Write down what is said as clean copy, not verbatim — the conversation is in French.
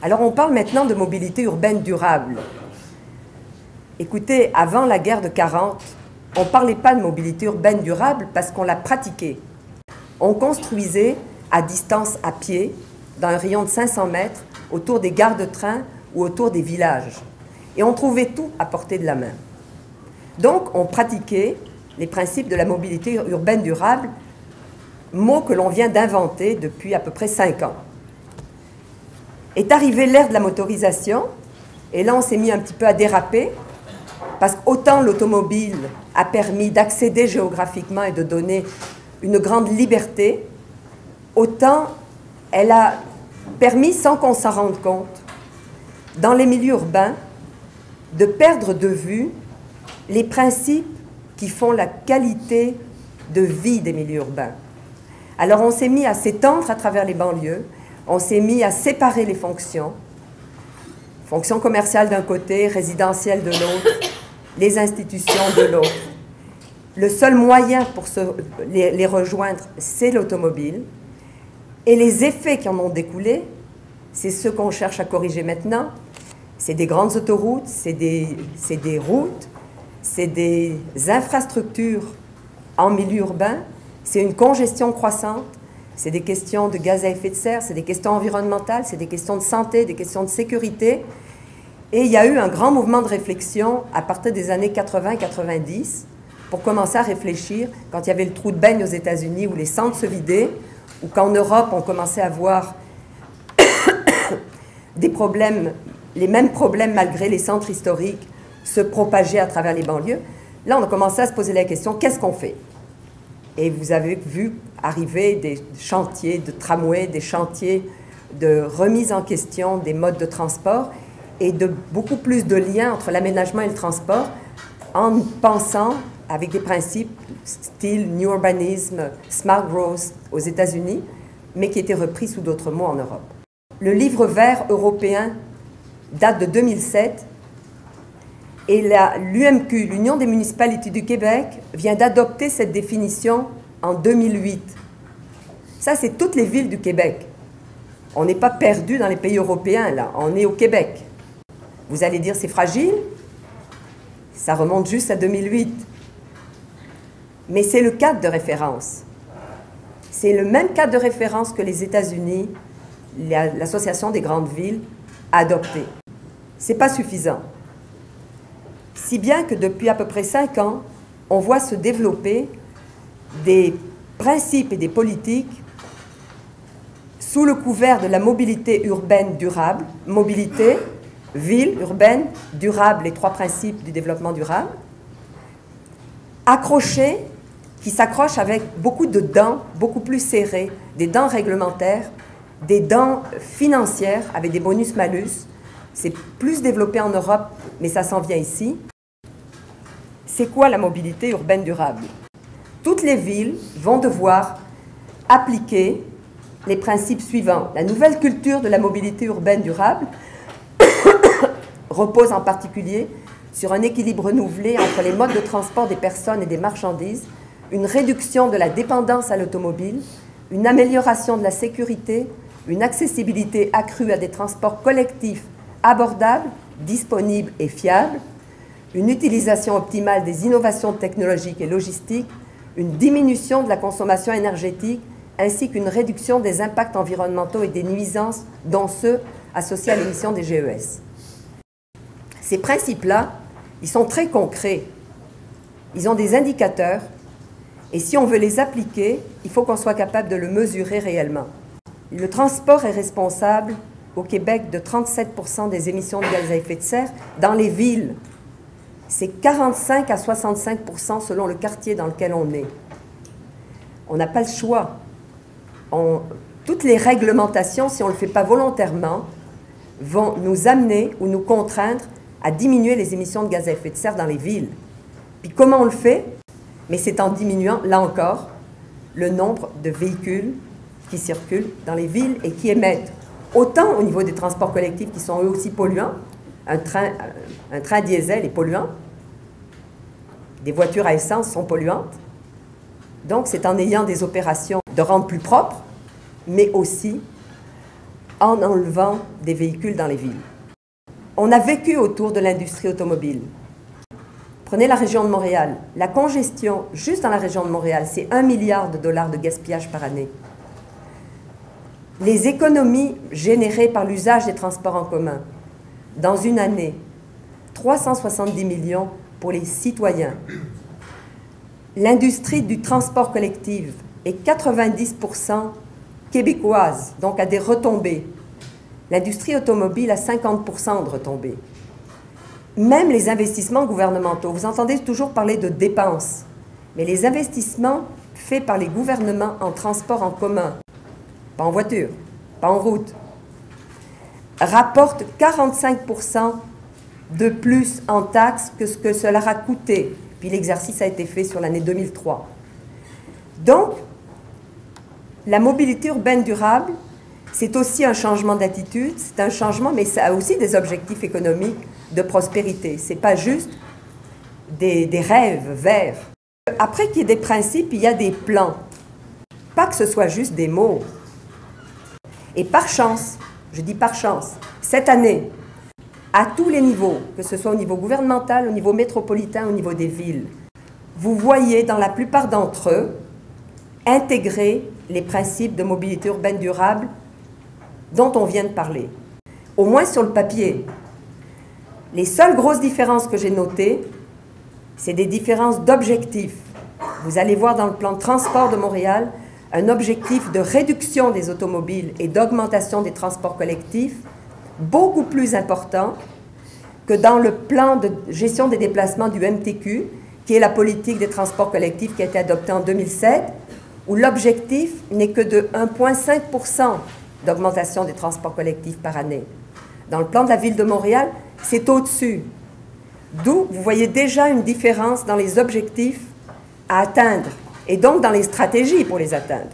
Alors on parle maintenant de mobilité urbaine durable. Écoutez, avant la guerre de 40, on ne parlait pas de mobilité urbaine durable parce qu'on la pratiquait. On construisait à distance à pied, dans un rayon de 500 mètres, autour des gares de train ou autour des villages. Et on trouvait tout à portée de la main. Donc on pratiquait les principes de la mobilité urbaine durable, mot que l'on vient d'inventer depuis à peu près 5 ans. Est arrivée l'ère de la motorisation, et là on s'est mis un petit peu à déraper, parce qu'autant l'automobile a permis d'accéder géographiquement et de donner une grande liberté, autant elle a permis, sans qu'on s'en rende compte, dans les milieux urbains, de perdre de vue les principes qui font la qualité de vie des milieux urbains. Alors on s'est mis à s'étendre à travers les banlieues, on s'est mis à séparer les fonctions, fonctions commerciales d'un côté, résidentielles de l'autre, les institutions de l'autre. Le seul moyen pour les rejoindre, c'est l'automobile. Et les effets qui en ont découlé, c'est ce qu'on cherche à corriger maintenant. C'est des grandes autoroutes, c'est des routes, c'est des infrastructures en milieu urbain, c'est une congestion croissante, c'est des questions de gaz à effet de serre, c'est des questions environnementales, c'est des questions de santé, des questions de sécurité. Et il y a eu un grand mouvement de réflexion à partir des années 80-90 pour commencer à réfléchir quand il y avait le trou de beigne aux États-Unis où les centres se vidaient, ou qu'en Europe on commençait à voir des problèmes, les mêmes problèmes malgré les centres historiques se propager à travers les banlieues. Là on a commencé à se poser la question, qu'est-ce qu'on fait? Et vous avez vu arriver des chantiers de tramway, des chantiers de remise en question des modes de transport et de beaucoup plus de liens entre l'aménagement et le transport en pensant avec des principes style New Urbanism, Smart Growth aux États-Unis, mais qui étaient repris sous d'autres mots en Europe. Le livre vert européen date de 2007 et l'UMQ, l'Union des municipalités du Québec, vient d'adopter cette définition en 2008. Ça, c'est toutes les villes du Québec. On n'est pas perdu dans les pays européens, là. On est au Québec. Vous allez dire, c'est fragile? Ça remonte juste à 2008. Mais c'est le cadre de référence. C'est le même cadre de référence que les États-Unis, l'Association des grandes villes, a adopté. Ce n'est pas suffisant. Si bien que depuis à peu près 5 ans, on voit se développer des principes et des politiques sous le couvert de la mobilité urbaine durable, mobilité, ville, urbaine, durable, les 3 principes du développement durable, accrochés, qui s'accrochent avec beaucoup de dents, beaucoup plus serrées, des dents réglementaires, des dents financières avec des bonus-malus. C'est plus développé en Europe, mais ça s'en vient ici. C'est quoi la mobilité urbaine durable? Toutes les villes vont devoir appliquer les principes suivants. La nouvelle culture de la mobilité urbaine durable repose en particulier sur un équilibre renouvelé entre les modes de transport des personnes et des marchandises, une réduction de la dépendance à l'automobile, une amélioration de la sécurité, une accessibilité accrue à des transports collectifs abordables, disponibles et fiables, une utilisation optimale des innovations technologiques et logistiques, une diminution de la consommation énergétique, ainsi qu'une réduction des impacts environnementaux et des nuisances, dont ceux associés à l'émission des GES. Ces principes-là, ils sont très concrets. Ils ont des indicateurs, et si on veut les appliquer, il faut qu'on soit capable de le mesurer réellement. Le transport est responsable au Québec de 37% des émissions de gaz à effet de serre dans les villes. C'est 45 à 65% selon le quartier dans lequel on est. On n'a pas le choix. Toutes les réglementations, si on ne le fait pas volontairement, vont nous amener ou nous contraindre à diminuer les émissions de gaz à effet de serre dans les villes. Puis comment on le fait? Mais c'est en diminuant, là encore, le nombre de véhicules qui circulent dans les villes et qui émettent. Autant au niveau des transports collectifs qui sont eux aussi polluants, un train diesel est polluant, des voitures à essence sont polluantes. Donc c'est en ayant des opérations de rendre plus propre, mais aussi en enlevant des véhicules dans les villes. On a vécu autour de l'industrie automobile. Prenez la région de Montréal. La congestion, juste dans la région de Montréal, c'est 1 milliard de dollars de gaspillage par année. Les économies générées par l'usage des transports en commun, dans une année, 370 millions pour les citoyens. L'industrie du transport collectif est 90% québécoise, donc a des retombées. L'industrie automobile a 50% de retombées. Même les investissements gouvernementaux, vous entendez toujours parler de dépenses, mais les investissements faits par les gouvernements en transport en commun, pas en voiture, pas en route, rapportent 45% de plus en taxes que ce que cela a coûté. Puis l'exercice a été fait sur l'année 2003. Donc, la mobilité urbaine durable, c'est aussi un changement d'attitude, c'est un changement, mais ça a aussi des objectifs économiques de prospérité. Ce n'est pas juste des rêves verts. Après qu'il y ait des principes, il y a des plans. Pas que ce soit juste des mots. Et par chance, je dis par chance, cette année, à tous les niveaux, que ce soit au niveau gouvernemental, au niveau métropolitain, au niveau des villes, vous voyez dans la plupart d'entre eux intégrer les principes de mobilité urbaine durable dont on vient de parler. Au moins sur le papier. Les seules grosses différences que j'ai notées, c'est des différences d'objectifs. Vous allez voir dans le plan de transport de Montréal un objectif de réduction des automobiles et d'augmentation des transports collectifs beaucoup plus important que dans le plan de gestion des déplacements du MTQ, qui est la politique des transports collectifs qui a été adoptée en 2007, où l'objectif n'est que de 1,5% d'augmentation des transports collectifs par année. Dans le plan de la Ville de Montréal, c'est au-dessus. D'où vous voyez déjà une différence dans les objectifs à atteindre et donc dans les stratégies pour les atteindre.